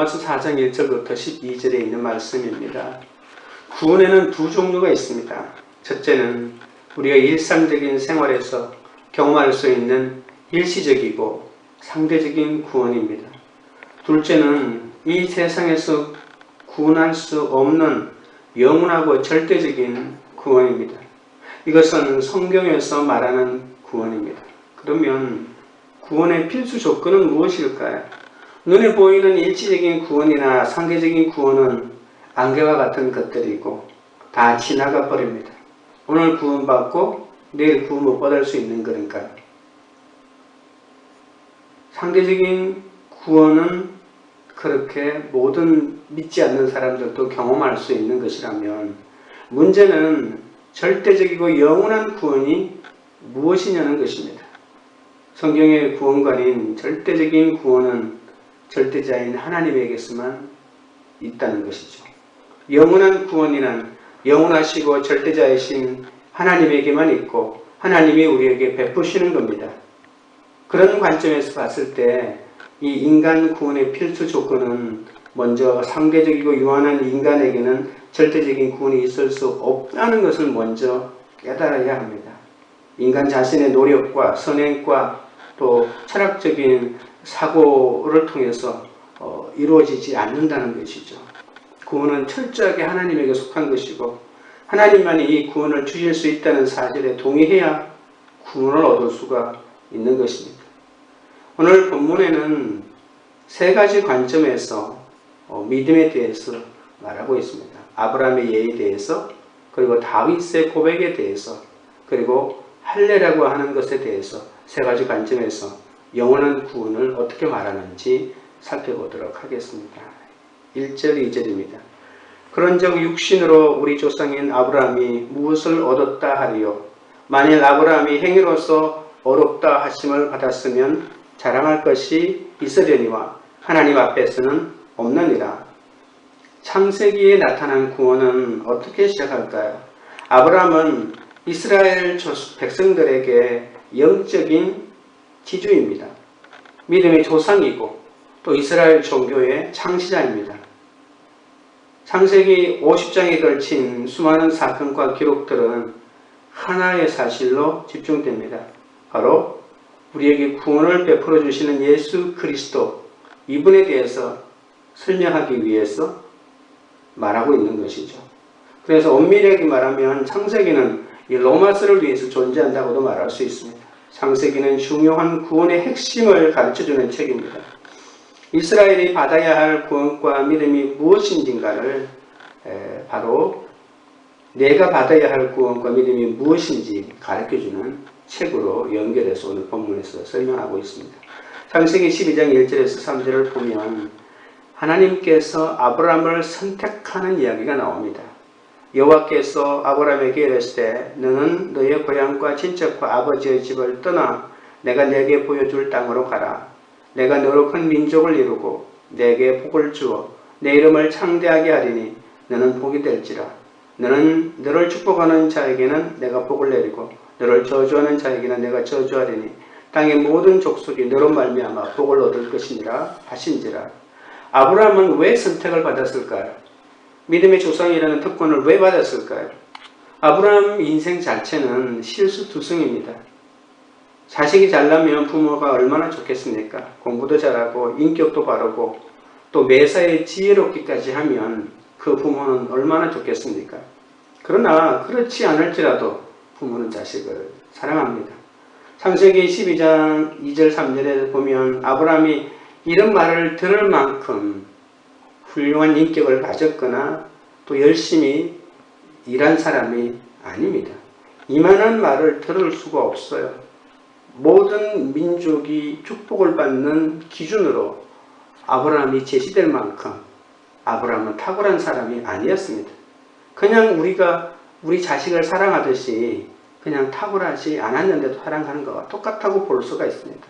로마서 4장 1절부터 12절에 있는 말씀입니다. 구원에는 두 종류가 있습니다. 첫째는 우리가 일상적인 생활에서 경험할 수 있는 일시적이고 상대적인 구원입니다. 둘째는 이 세상에서 구원할 수 없는 영원하고 절대적인 구원입니다. 이것은 성경에서 말하는 구원입니다. 그러면 구원의 필수 조건은 무엇일까요? 눈에 보이는 일시적인 구원이나 상대적인 구원은 안개와 같은 것들이고 다 지나가 버립니다. 오늘 구원받고 내일 구원 못 받을 수 있는 거니까요. 상대적인 구원은 그렇게 모든 믿지 않는 사람들도 경험할 수 있는 것이라면, 문제는 절대적이고 영원한 구원이 무엇이냐는 것입니다. 성경의 구원관인 절대적인 구원은 절대자인 하나님에게서만 있다는 것이죠. 영원한 구원이란 영원하시고 절대자이신 하나님에게만 있고 하나님이 우리에게 베푸시는 겁니다. 그런 관점에서 봤을 때 이 인간 구원의 필수 조건은 먼저 상대적이고 유한한 인간에게는 절대적인 구원이 있을 수 없다는 것을 먼저 깨달아야 합니다. 인간 자신의 노력과 선행과 또 철학적인 사고를 통해서 이루어지지 않는다는 것이죠. 구원은 철저하게 하나님에게 속한 것이고 하나님만이 이 구원을 주실 수 있다는 사실에 동의해야 구원을 얻을 수가 있는 것입니다. 오늘 본문에는 세 가지 관점에서 믿음에 대해서 말하고 있습니다. 아브라함의 예에 대해서, 그리고 다윗의 고백에 대해서, 그리고 할례라고 하는 것에 대해서 세 가지 관점에서 영원한 구원을 어떻게 말하는지 살펴보도록 하겠습니다. 1절, 2절입니다. 그런즉 육신으로 우리 조상인 아브라함이 무엇을 얻었다 하리요? 만일 아브라함이 행위로서 어렵다 하심을 받았으면 자랑할 것이 있으려니와 하나님 앞에서는 없느니라. 창세기에 나타난 구원은 어떻게 시작할까요? 아브라함은 이스라엘 백성들에게 영적인 지주입니다. 믿음의 조상이고 또 이스라엘 종교의 창시자입니다. 창세기 50장에 걸친 수많은 사건과 기록들은 하나의 사실로 집중됩니다. 바로 우리에게 구원을 베풀어 주시는 예수 그리스도, 이분에 대해서 설명하기 위해서 말하고 있는 것이죠. 그래서 엄밀하게 말하면 창세기는 이 로마서를 위해서 존재한다고도 말할 수 있습니다. 창세기는 중요한 구원의 핵심을 가르쳐주는 책입니다. 이스라엘이 받아야 할 구원과 믿음이 무엇인지를 바로 내가 받아야 할 구원과 믿음이 무엇인지 가르쳐주는 책으로 연결해서 오늘 본문에서 설명하고 있습니다. 창세기 12장 1절에서 3절을 보면 하나님께서 아브라함을 선택하는 이야기가 나옵니다. 여호와께서 아브라함에게 이르시되 너는 너의 고향과 친척과 아버지의 집을 떠나 내가 내게 보여줄 땅으로 가라. 내가 너로 큰 민족을 이루고 내게 복을 주어 내 이름을 창대하게 하리니 너는 복이 될지라. 너는 너를 축복하는 자에게는 내가 복을 내리고 너를 저주하는 자에게는 내가 저주하리니 땅의 모든 족속이 너로 말미암아 복을 얻을 것이니라 하신지라. 아브라함은 왜 선택을 받았을까요? 믿음의 조상이라는 특권을 왜 받았을까요? 아브라함 인생 자체는 실수투성입니다. 자식이 잘나면 부모가 얼마나 좋겠습니까? 공부도 잘하고 인격도 바르고 또 매사에 지혜롭기까지 하면 그 부모는 얼마나 좋겠습니까? 그러나 그렇지 않을지라도 부모는 자식을 사랑합니다. 창세기 12장 2절 3절에 보면 아브라함이 이런 말을 들을 만큼 훌륭한 인격을 가졌거나 또 열심히 일한 사람이 아닙니다. 이만한 말을 들을 수가 없어요. 모든 민족이 축복을 받는 기준으로 아브라함이 제시될 만큼 아브라함은 탁월한 사람이 아니었습니다. 그냥 우리가 우리 자식을 사랑하듯이 그냥 탁월하지 않았는데도 사랑하는 것과 똑같다고 볼 수가 있습니다.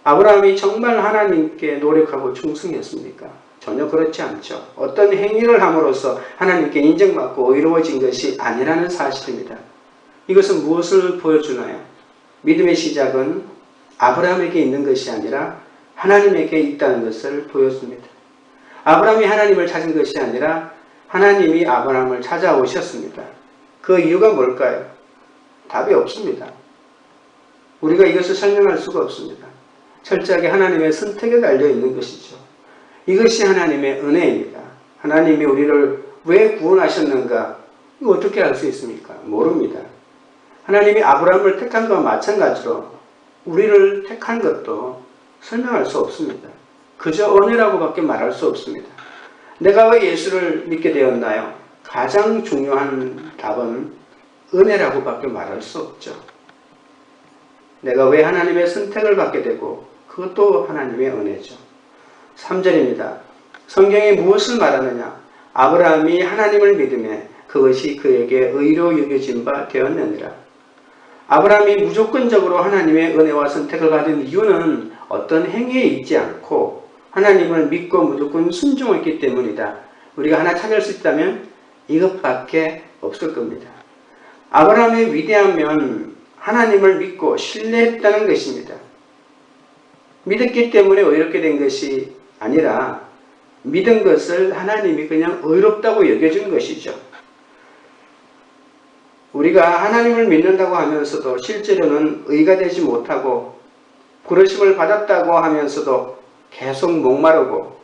아브라함이 정말 하나님께 노력하고 충성했습니까? 전혀 그렇지 않죠. 어떤 행위를 함으로써 하나님께 인정받고 의로워진 것이 아니라는 사실입니다. 이것은 무엇을 보여주나요? 믿음의 시작은 아브라함에게 있는 것이 아니라 하나님에게 있다는 것을 보여줍니다. 아브라함이 하나님을 찾은 것이 아니라 하나님이 아브라함을 찾아오셨습니다. 그 이유가 뭘까요? 답이 없습니다. 우리가 이것을 설명할 수가 없습니다. 철저하게 하나님의 선택에 달려 있는 것이죠. 이것이 하나님의 은혜입니다. 하나님이 우리를 왜 구원하셨는가? 이거 어떻게 알 수 있습니까? 모릅니다. 하나님이 아브라함을 택한 것과 마찬가지로 우리를 택한 것도 설명할 수 없습니다. 그저 은혜라고밖에 말할 수 없습니다. 내가 왜 예수를 믿게 되었나요? 가장 중요한 답은 은혜라고밖에 말할 수 없죠. 내가 왜 하나님의 선택을 받게 되고 그것도 하나님의 은혜죠. 3절입니다. 성경이 무엇을 말하느냐? 아브라함이 하나님을 믿음에 그것이 그에게 의로 여겨진 바 되었느니라. 아브라함이 무조건적으로 하나님의 은혜와 선택을 받은 이유는 어떤 행위에 있지 않고 하나님을 믿고 무조건 순종했기 때문이다. 우리가 하나 찾을 수 있다면 이것밖에 없을 겁니다. 아브라함의 위대함은 하나님을 믿고 신뢰했다는 것입니다. 믿었기 때문에 의롭게 된 것이 아니라 믿은 것을 하나님이 그냥 의롭다고 여겨준 것이죠. 우리가 하나님을 믿는다고 하면서도 실제로는 의가 되지 못하고 부르심을 받았다고 하면서도 계속 목마르고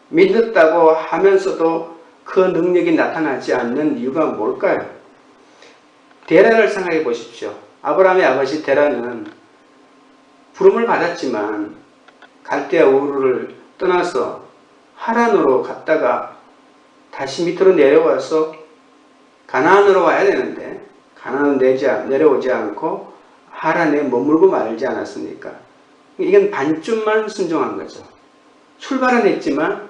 믿었다고 하면서도 그 능력이 나타나지 않는 이유가 뭘까요? 데라를 생각해 보십시오. 아브라함의 아버지 데라는 부름을 받았지만 갈대아 우르를 떠나서 하란으로 갔다가 다시 밑으로 내려와서 가나안으로 와야 되는데 가나안으로 내려오지 않고 하란에 머물고 말지 않았습니까? 이건 반쯤만 순종한 거죠. 출발은 했지만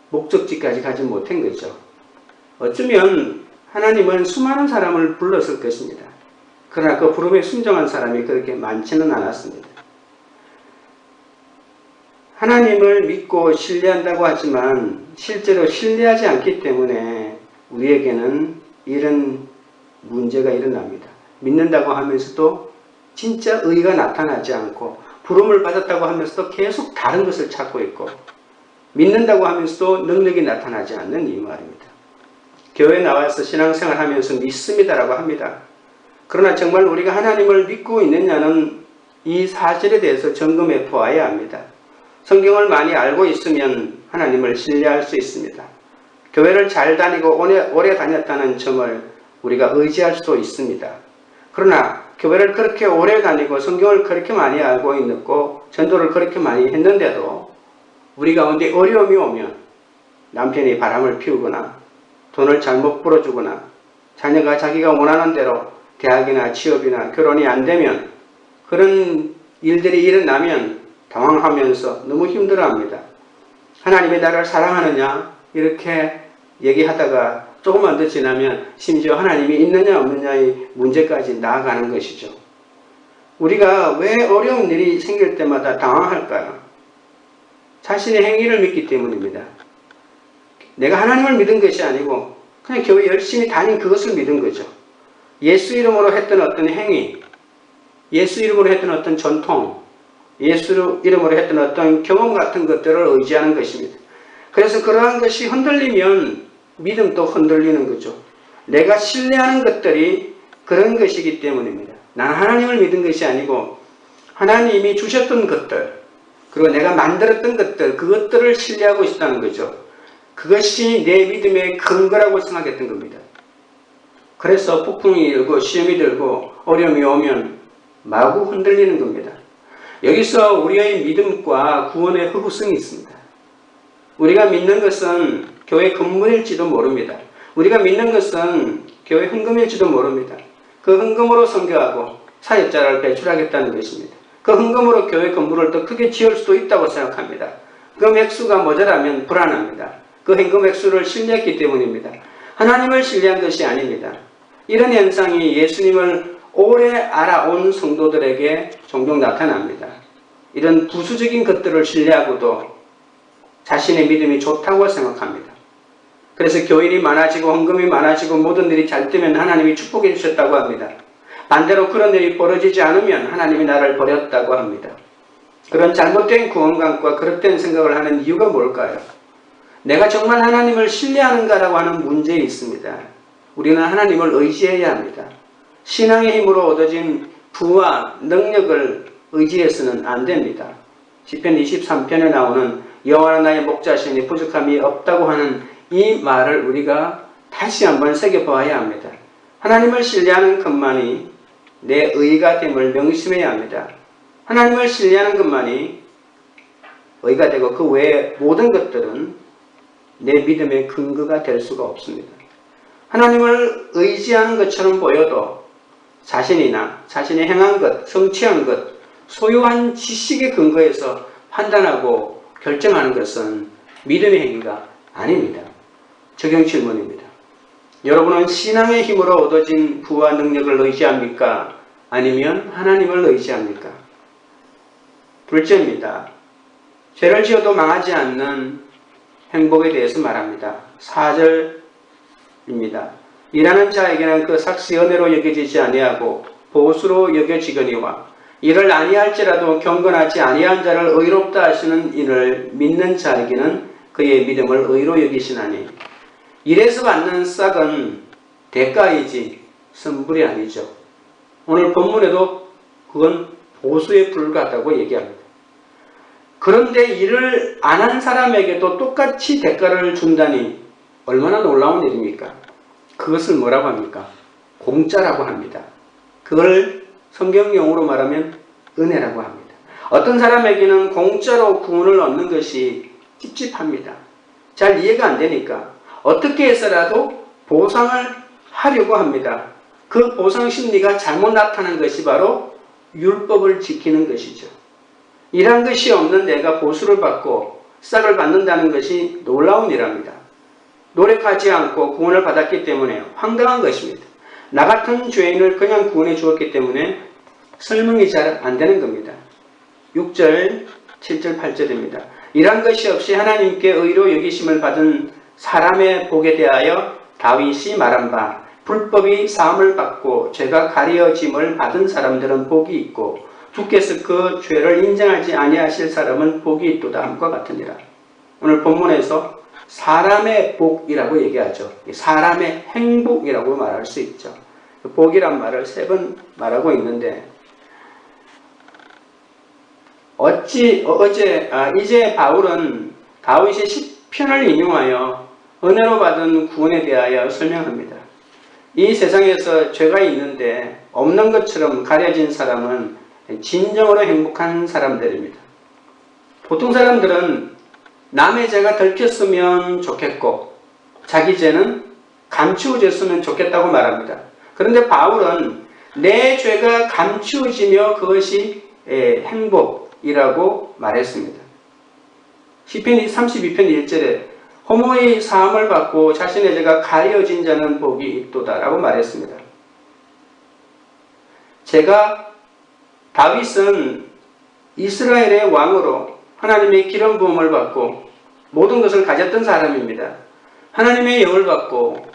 목적지까지 가지 못한 거죠. 어쩌면 하나님은 수많은 사람을 불렀을 것입니다. 그러나 그 부름에 순종한 사람이 그렇게 많지는 않았습니다. 하나님을 믿고 신뢰한다고 하지만 실제로 신뢰하지 않기 때문에 우리에게는 이런 문제가 일어납니다. 믿는다고 하면서도 진짜 의가 나타나지 않고 부름을 받았다고 하면서도 계속 다른 것을 찾고 있고 믿는다고 하면서도 능력이 나타나지 않는 이 말입니다. 교회에 나와서 신앙생활 하면서 믿습니다라고 합니다. 그러나 정말 우리가 하나님을 믿고 있느냐는 이 사실에 대해서 점검해 보아야 합니다. 성경을 많이 알고 있으면 하나님을 신뢰할 수 있습니다. 교회를 잘 다니고 오래 다녔다는 점을 우리가 의지할 수도 있습니다. 그러나 교회를 그렇게 오래 다니고 성경을 그렇게 많이 알고 있고 전도를 그렇게 많이 했는데도 우리 가운데 어려움이 오면 남편이 바람을 피우거나 돈을 잘못 벌어주거나 자녀가 자기가 원하는 대로 대학이나 취업이나 결혼이 안 되면 그런 일들이 일어나면 당황하면서 너무 힘들어합니다. 하나님이 나를 사랑하느냐 이렇게 얘기하다가 조금만 더 지나면 심지어 하나님이 있느냐 없느냐의 문제까지 나아가는 것이죠. 우리가 왜 어려운 일이 생길 때마다 당황할까요? 자신의 행위를 믿기 때문입니다. 내가 하나님을 믿은 것이 아니고 그냥 교회 열심히 다닌 그것을 믿은 거죠. 예수 이름으로 했던 어떤 행위, 예수 이름으로 했던 어떤 전통, 예수 이름으로 했던 어떤 경험 같은 것들을 의지하는 것입니다. 그래서 그러한 것이 흔들리면 믿음도 흔들리는 거죠. 내가 신뢰하는 것들이 그런 것이기 때문입니다. 나는 하나님을 믿은 것이 아니고 하나님이 주셨던 것들, 그리고 내가 만들었던 것들, 그것들을 신뢰하고 있다는 거죠. 그것이 내 믿음의 근거라고 생각했던 겁니다. 그래서 폭풍이 일고 시험이 들고 어려움이 오면 마구 흔들리는 겁니다. 여기서 우리의 믿음과 구원의 허구성이 있습니다. 우리가 믿는 것은 교회 건물일지도 모릅니다. 우리가 믿는 것은 교회 헌금일지도 모릅니다. 그 헌금으로 선교하고 사역자를 배출하겠다는 것입니다. 그 헌금으로 교회 건물을 더 크게 지을 수도 있다고 생각합니다. 그 액수가 모자라면 불안합니다. 그 헌금 액수를 신뢰했기 때문입니다. 하나님을 신뢰한 것이 아닙니다. 이런 현상이 예수님을 오래 알아온 성도들에게 종종 나타납니다. 이런 부수적인 것들을 신뢰하고도 자신의 믿음이 좋다고 생각합니다. 그래서 교인이 많아지고 헌금이 많아지고 모든 일이 잘 되면 하나님이 축복해 주셨다고 합니다. 반대로 그런 일이 벌어지지 않으면 하나님이 나를 버렸다고 합니다. 그런 잘못된 구원관과 그릇된 생각을 하는 이유가 뭘까요? 내가 정말 하나님을 신뢰하는가라고 하는 문제에 있습니다. 우리는 하나님을 의지해야 합니다. 신앙의 힘으로 얻어진 부와 능력을 의지해서는 안 됩니다. 시편 23편에 나오는 여호와는 나의 목자시니 부족함이 없다고 하는 이 말을 우리가 다시 한번 새겨보아야 합니다. 하나님을 신뢰하는 것만이 내 의가 됨을 명심해야 합니다. 하나님을 신뢰하는 것만이 의가 되고 그 외의 모든 것들은 내 믿음의 근거가 될 수가 없습니다. 하나님을 의지하는 것처럼 보여도 자신이나 자신이 행한 것, 성취한 것, 소유한 지식의 근거에서 판단하고 결정하는 것은 믿음의 행위가 아닙니다. 적용 질문입니다. 여러분은 신앙의 힘으로 얻어진 부와 능력을 의지합니까? 아니면 하나님을 의지합니까? 둘째입니다. 죄를 지어도 망하지 않는 행복에 대해서 말합니다. 4절입니다. 일하는 자에게는 그 삭시 은혜로 여겨지지 아니하고 보수로 여겨지거니와 이를 아니할지라도 경건하지 아니한 자를 의롭다 하시는 이를 믿는 자에게는 그의 믿음을 의로 여기시나니 일에서 받는 싹은 대가이지 선불이 아니죠. 오늘 본문에도 그건 보수에 불과하다고 얘기합니다. 그런데 일을 안 한 사람에게도 똑같이 대가를 준다니 얼마나 놀라운 일입니까? 그것을 뭐라고 합니까? 공짜라고 합니다. 그걸 성경용어로 말하면 은혜라고 합니다. 어떤 사람에게는 공짜로 구원을 얻는 것이 찝찝합니다. 잘 이해가 안 되니까 어떻게 해서라도 보상을 하려고 합니다. 그 보상 심리가 잘못 나타난 것이 바로 율법을 지키는 것이죠. 일한 것이 없는 내가 보수를 받고 싹을 받는다는 것이 놀라운 일입니다. 노력하지 않고 구원을 받았기 때문에 황당한 것입니다. 나 같은 죄인을 그냥 구원해 주었기 때문에 설명이 잘 안 되는 겁니다. 6절, 7절, 8절입니다. 일한 것이 없이 하나님께 의로 여기심을 받은 사람의 복에 대하여 다윗이 말한 바 불법이 사함을 받고 죄가 가려짐을 받은 사람들은 복이 있고 주께서 그 죄를 인정하지 아니하실 사람은 복이 있도다 함과 같으니라. 오늘 본문에서 사람의 복이라고 얘기하죠. 사람의 행복이라고 말할 수 있죠. 복이란 말을 3번 말하고 있는데 이제 바울은 다윗의 시편을 인용하여 은혜로 받은 구원에 대하여 설명합니다. 이 세상에서 죄가 있는데 없는 것처럼 가려진 사람은 진정으로 행복한 사람들입니다. 보통 사람들은 남의 죄가 들켰으면 좋겠고 자기 죄는 감추어졌으면 좋겠다고 말합니다. 그런데 바울은 내 죄가 감추어지며 그것이 행복이라고 말했습니다. 시편 32편 1절에 허무의 사함을 받고 자신의 죄가 가려진 자는 복이 있도다라고 말했습니다. 다윗은 이스라엘의 왕으로 하나님의 기름 부음을 받고 모든 것을 가졌던 사람입니다. 하나님의 영을 받고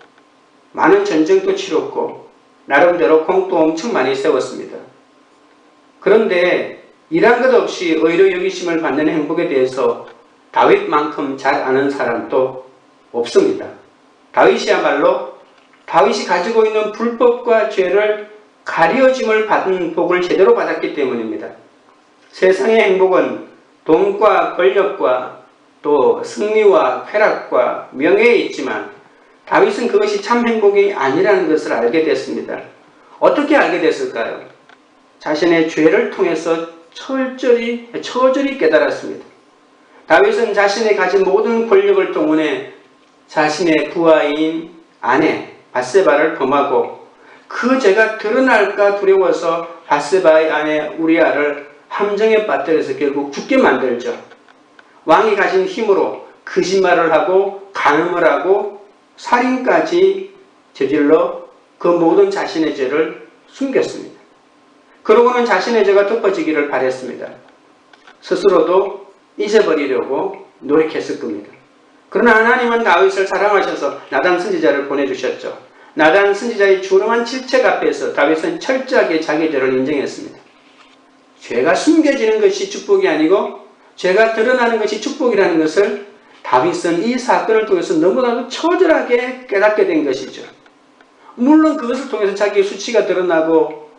많은 전쟁도 치렀고 나름대로 공도 엄청 많이 세웠습니다. 그런데 일한 것 없이 의로 여기심을 받는 행복에 대해서 다윗만큼 잘 아는 사람도 없습니다. 다윗이야말로 다윗이 가지고 있는 불법과 죄를 가려짐을 받은 복을 제대로 받았기 때문입니다. 세상의 행복은 돈과 권력과 또 승리와 쾌락과 명예에 있지만 다윗은 그것이 참 행복이 아니라는 것을 알게 됐습니다. 어떻게 알게 됐을까요? 자신의 죄를 통해서 처절히 깨달았습니다. 다윗은 자신이 가진 모든 권력을 동원해 자신의 부하인 아내 밧세바를 범하고 그 죄가 드러날까 두려워서 밧세바의 아내 우리아를 함정에 빠뜨려서 결국 죽게 만들죠. 왕이 가진 힘으로 거짓말을 하고 간음을 하고 살인까지 저질러 그 모든 자신의 죄를 숨겼습니다. 그러고는 자신의 죄가 덮어지기를 바랬습니다. 스스로도 잊어버리려고 노력했을 겁니다. 그러나 하나님은 다윗을 사랑하셔서 나단 선지자를 보내주셨죠. 나단 선지자의 준엄한 질책 앞에서 다윗은 철저하게 자기 죄를 인정했습니다. 죄가 숨겨지는 것이 축복이 아니고 죄가 드러나는 것이 축복이라는 것을 다윗은 이 사건을 통해서 너무나도 처절하게 깨닫게 된 것이죠. 물론 그것을 통해서 자기의 수치가 드러나고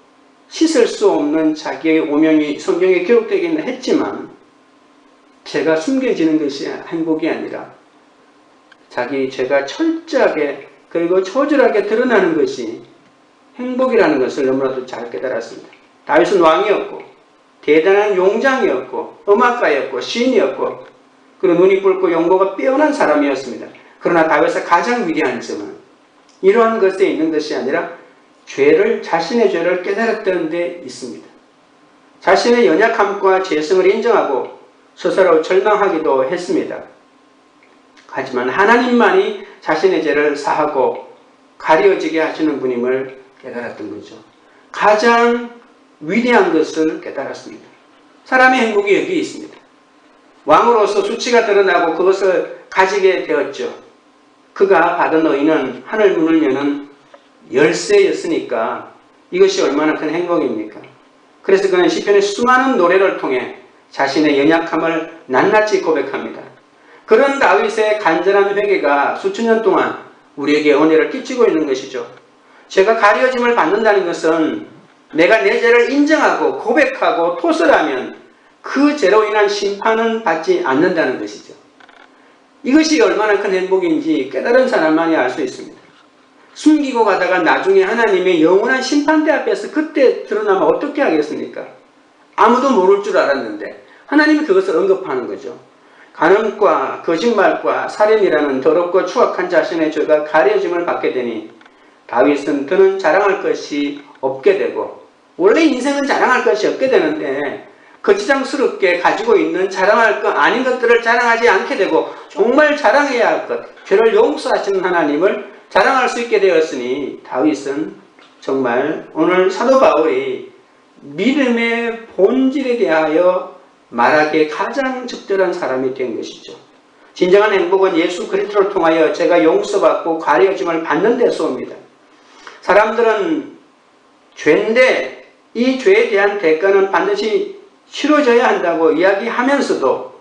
씻을 수 없는 자기의 오명이 성경에 기록되기는 했지만 죄가 숨겨지는 것이 행복이 아니라 자기 죄가 철저하게 그리고 처절하게 드러나는 것이 행복이라는 것을 너무나도 잘 깨달았습니다. 다윗은 왕이었고 대단한 용장이었고 음악가였고 시인이었고 그리고 눈이 붉고 용모가 빼어난 사람이었습니다. 그러나 다윗의 가장 위대한 점은 이러한 것에 있는 것이 아니라 자신의 죄를 깨달았던 데 있습니다. 자신의 연약함과 죄성을 인정하고 스스로 절망하기도 했습니다. 하지만 하나님만이 자신의 죄를 사하고 가려지게 하시는 분임을 깨달았던 거죠. 가장 위대한 것을 깨달았습니다. 사람의 행복이 여기 있습니다. 왕으로서 수치가 드러나고 그것을 가지게 되었죠. 그가 받은 의는 하늘 문을 여는 열쇠였으니까 이것이 얼마나 큰 행복입니까? 그래서 그는 시편의 수많은 노래를 통해 자신의 연약함을 낱낱이 고백합니다. 그런 다윗의 간절한 회개가 수천 년 동안 우리에게 은혜를 끼치고 있는 것이죠. 죄가 가려짐을 받는다는 것은 내가 내 죄를 인정하고 고백하고 토설하면 그 죄로 인한 심판은 받지 않는다는 것이죠. 이것이 얼마나 큰 행복인지 깨달은 사람만이 알 수 있습니다. 숨기고 가다가 나중에 하나님의 영원한 심판대 앞에서 그때 드러나면 어떻게 하겠습니까? 아무도 모를 줄 알았는데 하나님이 그것을 언급하는 거죠. 간음과 거짓말과 살인이라는 더럽고 추악한 자신의 죄가 가려짐을 받게 되니 다윗은 더는 자랑할 것이 없게 되고 원래 인생은 자랑할 것이 없게 되는데 거치장스럽게 가지고 있는 자랑할 것 아닌 것들을 자랑하지 않게 되고 정말 자랑해야 할 것, 죄를 용서하시는 하나님을 자랑할 수 있게 되었으니 다윗은 정말 오늘 사도 바울이 믿음의 본질에 대하여 말하기에 가장 적절한 사람이 된 것이죠. 진정한 행복은 예수 그리스도를 통하여 죄가 용서받고 가려짐을 받는 데서 옵니다. 사람들은 죄인데 이 죄에 대한 대가는 반드시 치러져야 한다고 이야기하면서도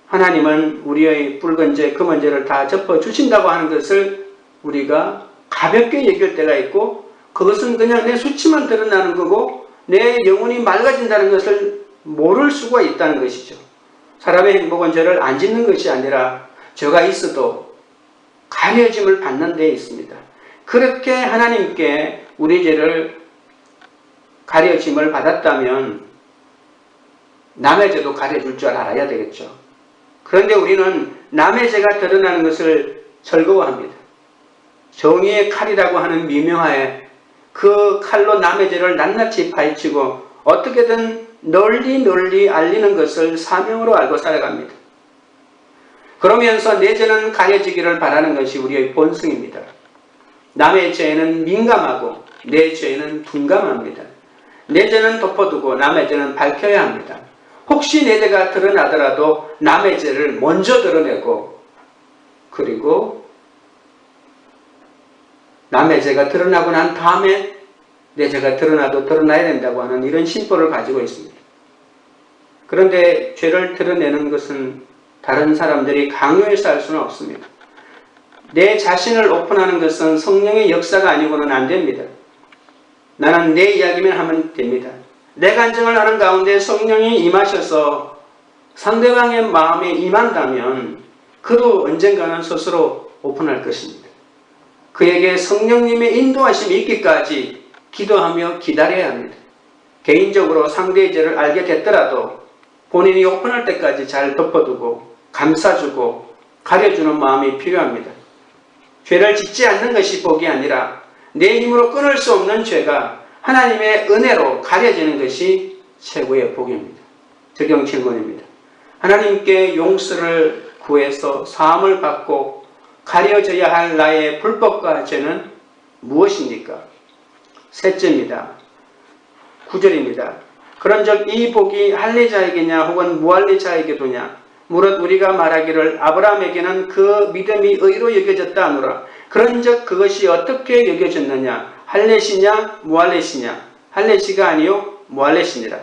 하나님은 우리의 붉은 죄, 금은 죄를 다 덮어주신다고 하는 것을 우리가 가볍게 얘기할 때가 있고 그것은 그냥 내 수치만 드러나는 거고 내 영혼이 맑아진다는 것을 모를 수가 있다는 것이죠. 사람의 행복은 죄를 안 짓는 것이 아니라 죄가 있어도 가려짐을 받는 데 있습니다. 그렇게 하나님께 우리 죄를 가려짐을 받았다면 남의 죄도 가려줄 줄 알아야 되겠죠. 그런데 우리는 남의 죄가 드러나는 것을 즐거워합니다. 정의의 칼이라고 하는 미명하에 그 칼로 남의 죄를 낱낱이 파헤치고 어떻게든 널리 알리는 것을 사명으로 알고 살아갑니다. 그러면서 내 죄는 가려지기를 바라는 것이 우리의 본성입니다. 남의 죄에는 민감하고 내 죄에는 둔감합니다. 내 죄는 덮어두고 남의 죄는 밝혀야 합니다. 혹시 내 죄가 드러나더라도 남의 죄를 먼저 드러내고 그리고 남의 죄가 드러나고 난 다음에 내 죄가 드러나도 드러나야 된다고 하는 이런 신보를 가지고 있습니다. 그런데 죄를 드러내는 것은 다른 사람들이 강요해서 할 수는 없습니다. 내 자신을 오픈하는 것은 성령의 역사가 아니고는 안 됩니다. 나는 내 이야기만 하면 됩니다. 내 간증을 하는 가운데 성령이 임하셔서 상대방의 마음에 임한다면 그도 언젠가는 스스로 오픈할 것입니다. 그에게 성령님의 인도하심이 있기까지 기도하며 기다려야 합니다. 개인적으로 상대의 죄를 알게 됐더라도 본인이 오픈할 때까지 잘 덮어두고 감싸주고 가려주는 마음이 필요합니다. 죄를 짓지 않는 것이 복이 아니라 내 힘으로 끊을 수 없는 죄가 하나님의 은혜로 가려지는 것이 최고의 복입니다. 적용 질문입니다. 하나님께 용서를 구해서 사함을 받고 가려져야 할 나의 불법과 죄는 무엇입니까? 셋째입니다. 9절입니다. 그런즉 이 복이 할례자에게냐 혹은 무할례자에게도냐 무릇 우리가 말하기를 아브라함에게는 그 믿음이 의로 여겨졌다 하노라. 그런즉 그것이 어떻게 여겨졌느냐? 할례시냐 무할례시냐? 할례시가 아니요 무할례시니라.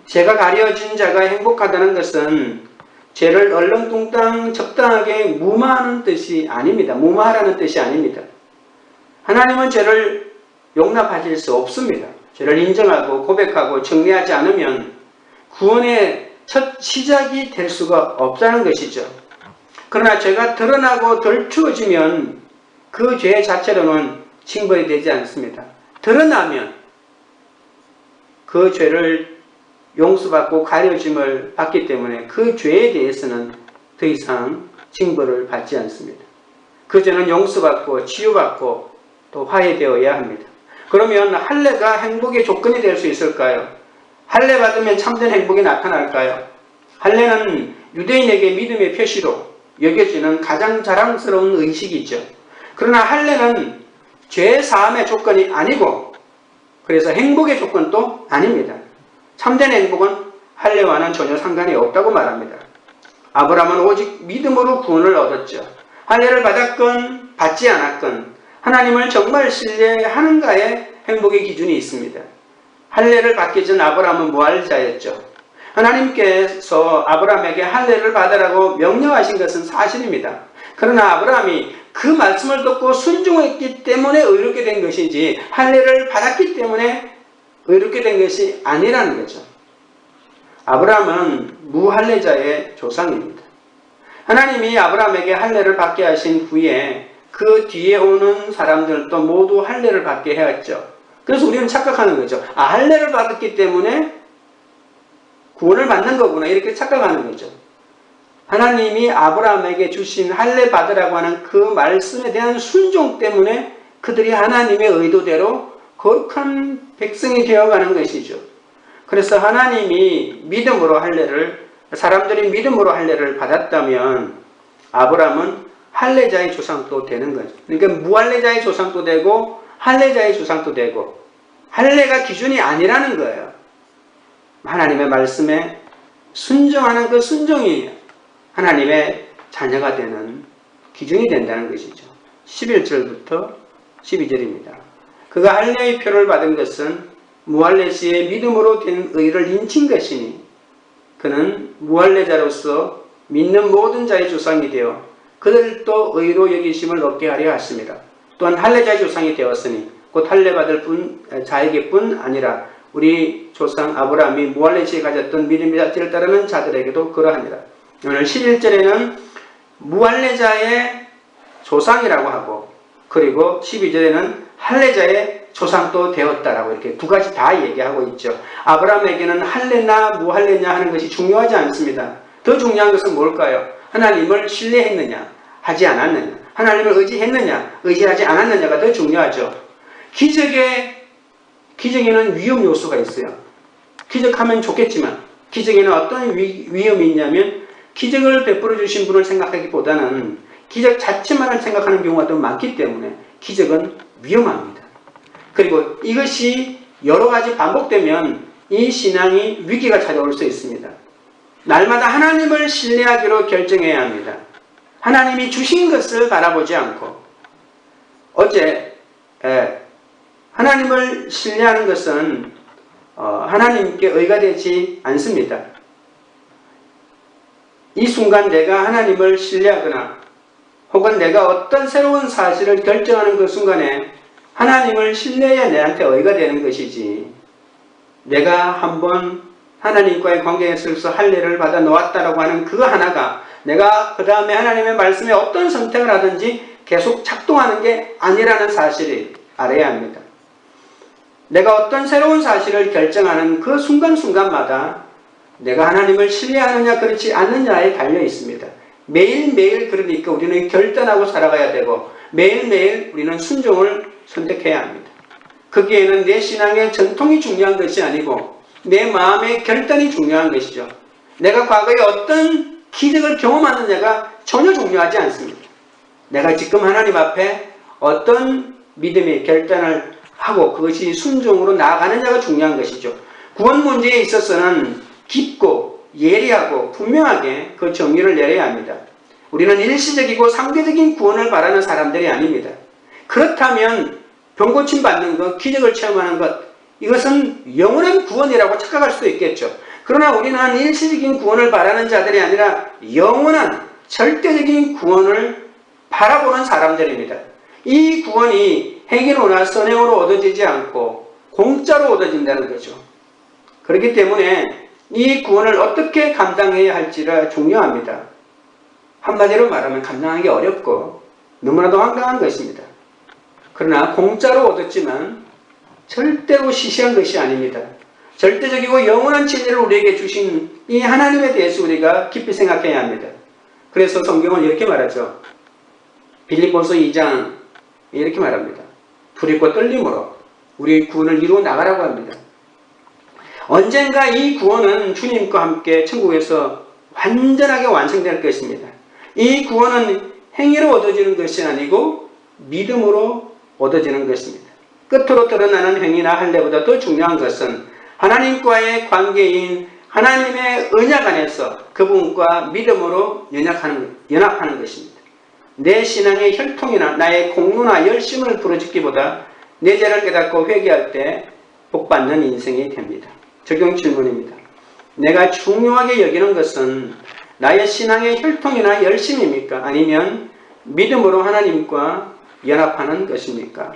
죄가 가려진 자가 행복하다는 것은 죄를 얼렁뚱땅 적당하게 무마하는 뜻이 아닙니다. 무마하라는 뜻이 아닙니다. 하나님은 죄를 용납하실 수 없습니다. 죄를 인정하고 고백하고 정리하지 않으면 구원의 첫 시작이 될 수가 없다는 것이죠. 그러나 죄가 드러나고 덜추어지면 그 죄 자체로는 징벌이 되지 않습니다. 드러나면 그 죄를 용서받고 가려짐을 받기 때문에 그 죄에 대해서는 더 이상 징벌을 받지 않습니다. 그 죄는 용서받고 치유받고 또 화해되어야 합니다. 그러면 할례가 행복의 조건이 될 수 있을까요? 할례 받으면 참된 행복이 나타날까요? 할례는 유대인에게 믿음의 표시로 여겨지는 가장 자랑스러운 의식이죠. 그러나 할례는 죄 사함의 조건이 아니고 그래서 행복의 조건도 아닙니다. 참된 행복은 할례와는 전혀 상관이 없다고 말합니다. 아브라함은 오직 믿음으로 구원을 얻었죠. 할례를 받았건 받지 않았건 하나님을 정말 신뢰하는가에 행복의 기준이 있습니다. 할례를 받기 전 아브라함은 무할자였죠. 하나님께서 아브라함에게 할례를 받으라고 명령하신 것은 사실입니다. 그러나 아브라함이 그 말씀을 듣고 순종했기 때문에 의롭게 된 것이지 할례를 받았기 때문에 의롭게 된 것이 아니라는 거죠. 아브라함은 무할례자의 조상입니다. 하나님이 아브라함에게 할례를 받게 하신 후에 그 뒤에 오는 사람들도 모두 할례를 받게 해왔죠. 그래서 우리는 착각하는 거죠. 할례를 받았기 때문에 구원을 받는 거구나 이렇게 착각하는 거죠. 하나님이 아브라함에게 주신 할례 받으라고 하는 그 말씀에 대한 순종 때문에 그들이 하나님의 의도대로 거룩한 백성이 되어가는 것이죠. 그래서 하나님이 믿음으로 사람들이 믿음으로 할례를 받았다면 아브라함은 할례자의 조상도 되는 거죠. 그러니까 무할례자의 조상도 되고 할례자의 조상도 되고 할례가 기준이 아니라는 거예요. 하나님의 말씀에 순종하는 그 순종이 하나님의 자녀가 되는 기준이 된다는 것이죠. 11절부터 12절입니다. 그가 할례의 표를 받은 것은 무할례 시에 믿음으로 된 의를 인친 것이니 그는 무할례자로서 믿는 모든 자의 조상이 되어 그들도 의로 여기심을 얻게 하려 하십니다. 또한 할례자의 조상이 되었으니 곧 할례 받을 자에게뿐 아니라 우리 조상 아브라함이 무할례 시에 가졌던 믿음의 자질을 따르는 자들에게도 그러하니라. 오늘 11절에는 무할례자의 조상이라고 하고 그리고 12절에는 할례자의 조상도 되었다라고 이렇게 두 가지 다 얘기하고 있죠. 아브라함에게는 할례나 무할례냐 하는 것이 중요하지 않습니다. 더 중요한 것은 뭘까요? 하나님을 신뢰했느냐 하지 않았느냐, 하나님을 의지했느냐 의지하지 않았느냐가 더 중요하죠. 기적에는 위험 요소가 있어요. 기적하면 좋겠지만 기적에는 어떤 위험이 있냐면 기적을 베풀어 주신 분을 생각하기보다는 기적 자체만을 생각하는 경우가 더 많기 때문에 기적은 위험합니다. 그리고 이것이 여러 가지 반복되면 이 신앙이 위기가 찾아올 수 있습니다. 날마다 하나님을 신뢰하기로 결정해야 합니다. 하나님이 주신 것을 바라보지 않고 하나님을 신뢰하는 것은 하나님께 의가 되지 않습니다. 이 순간 내가 하나님을 신뢰하거나 혹은 내가 어떤 새로운 사실을 결정하는 그 순간에 하나님을 신뢰해야 내한테 의가 되는 것이지 내가 한번 하나님과의 관계에 있어서 할례를 받아 놓았다라고 하는 그 하나가 내가 그 다음에 하나님의 말씀에 어떤 선택을 하든지 계속 작동하는 게 아니라는 사실을 알아야 합니다. 내가 어떤 새로운 사실을 결정하는 그 순간순간마다 내가 하나님을 신뢰하느냐 그렇지 않느냐에 달려 있습니다. 매일매일 그러니까 우리는 결단하고 살아가야 되고 매일매일 우리는 순종을 선택해야 합니다. 거기에는 내 신앙의 전통이 중요한 것이 아니고 내 마음의 결단이 중요한 것이죠. 내가 과거에 어떤 기적을 경험하느냐가 전혀 중요하지 않습니다. 내가 지금 하나님 앞에 어떤 믿음의 결단을 하고 그것이 순종으로 나아가느냐가 중요한 것이죠. 구원 문제에 있어서는 깊고 예리하고 분명하게 그 정의를 내려야 합니다. 우리는 일시적이고 상대적인 구원을 바라는 사람들이 아닙니다. 그렇다면 병고침 받는 것, 기적을 체험하는 것 이것은 영원한 구원이라고 착각할 수도 있겠죠. 그러나 우리는 일시적인 구원을 바라는 자들이 아니라 영원한 절대적인 구원을 바라보는 사람들입니다. 이 구원이 행위로나 선행으로 얻어지지 않고 공짜로 얻어진다는 거죠. 그렇기 때문에 이 구원을 어떻게 감당해야 할지가 중요합니다. 한마디로 말하면 감당하기 어렵고 너무나도 황당한 것입니다. 그러나 공짜로 얻었지만 절대로 시시한 것이 아닙니다. 절대적이고 영원한 진리를 우리에게 주신 이 하나님에 대해서 우리가 깊이 생각해야 합니다. 그래서 성경은 이렇게 말하죠. 빌립보서 2장 이렇게 말합니다. 두렵고 떨림으로 우리 구원을 이루어 나가라고 합니다. 언젠가 이 구원은 주님과 함께 천국에서 완전하게 완성될 것입니다. 이 구원은 행위로 얻어지는 것이 아니고 믿음으로 얻어지는 것입니다. 끝으로 드러나는 행위나 할례보다 더 중요한 것은 하나님과의 관계인 하나님의 언약 안에서 그분과 믿음으로 연합하는 것입니다. 내 신앙의 혈통이나 나의 공로나 열심을 부르짖기보다 내 죄를 깨닫고 회개할 때 복받는 인생이 됩니다. 적용 질문입니다. 내가 중요하게 여기는 것은 나의 신앙의 혈통이나 열심입니까? 아니면 믿음으로 하나님과 연합하는 것입니까?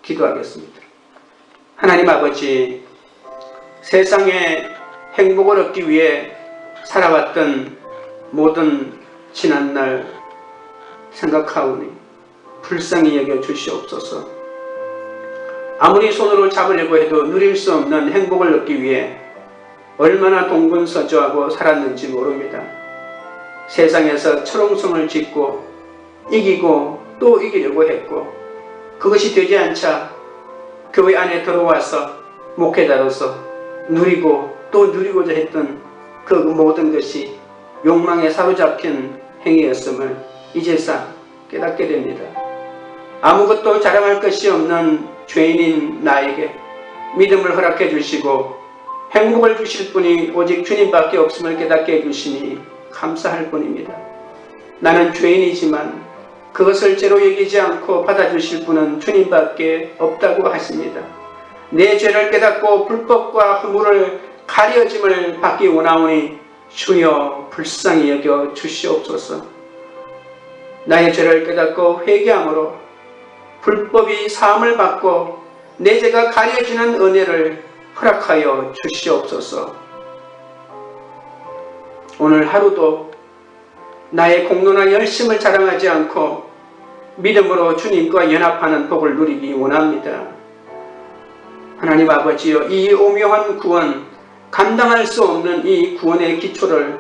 기도하겠습니다. 하나님 아버지, 세상에 행복을 얻기 위해 살아왔던 모든 지난날 생각하오니 불쌍히 여겨 주시옵소서. 아무리 손으로 잡으려고 해도 누릴 수 없는 행복을 얻기 위해 얼마나 동분서주하고 살았는지 모릅니다. 세상에서 철옹성을 짓고 이기고 또 이기려고 했고 그것이 되지 않자 교회 안에 들어와서 목회자로서 누리고 또 누리고자 했던 그 모든 것이 욕망에 사로잡힌 행위였음을 이제서 깨닫게 됩니다. 아무것도 자랑할 것이 없는 죄인인 나에게 믿음을 허락해 주시고 행복을 주실 분이 오직 주님밖에 없음을 깨닫게 해주시니 감사할 뿐입니다. 나는 죄인이지만 그것을 죄로 여기지 않고 받아주실 분은 주님밖에 없다고 하십니다. 내 죄를 깨닫고 불법과 허물을 가려짐을 받기 원하오니 주여 불쌍히 여겨 주시옵소서. 나의 죄를 깨닫고 회개함으로 불법이 사함을 받고 내 죄가 가려지는 은혜를 허락하여 주시옵소서. 오늘 하루도 나의 공로나 열심을 자랑하지 않고 믿음으로 주님과 연합하는 복을 누리기 원합니다. 하나님 아버지여, 이 오묘한 구원, 감당할 수 없는 이 구원의 기초를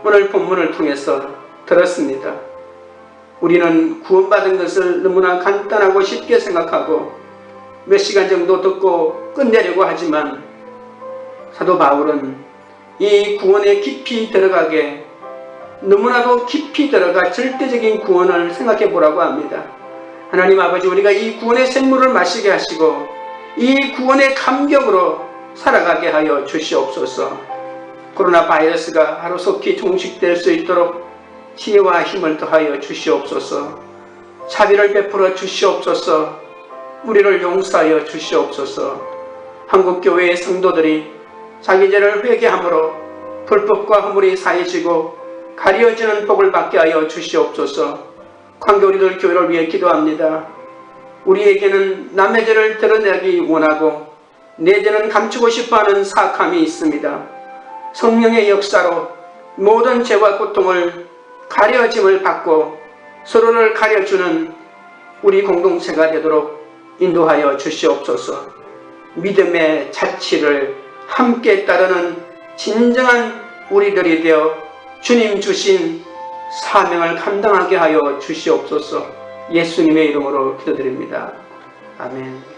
오늘 본문을 통해서 들었습니다. 우리는 구원받은 것을 너무나 간단하고 쉽게 생각하고 몇 시간 정도 듣고 끝내려고 하지만 사도 바울은 이 구원에 깊이 들어가게 너무나도 깊이 들어가 절대적인 구원을 생각해 보라고 합니다. 하나님 아버지, 우리가 이 구원의 샘물을 마시게 하시고 이 구원의 감격으로 살아가게 하여 주시옵소서. 코로나 바이러스가 하루속히 종식될 수 있도록 지혜와 힘을 더하여 주시옵소서. 자비를 베풀어 주시옵소서. 우리를 용서하여 주시옵소서. 한국교회의 성도들이 자기 죄를 회개함으로 불법과 허물이 사해지고 가려지는 복을 받게 하여 주시옵소서. 관계 우리들 교회를 위해 기도합니다. 우리에게는 남의 죄를 드러내기 원하고 내 죄는 감추고 싶어하는 사악함이 있습니다. 성령의 역사로 모든 죄와 고통을 가려짐을 받고 서로를 가려주는 우리 공동체가 되도록 인도하여 주시옵소서. 믿음의 자취를 함께 따르는 진정한 우리들이 되어 주님 주신 사명을 감당하게 하여 주시옵소서. 예수님의 이름으로 기도드립니다. 아멘.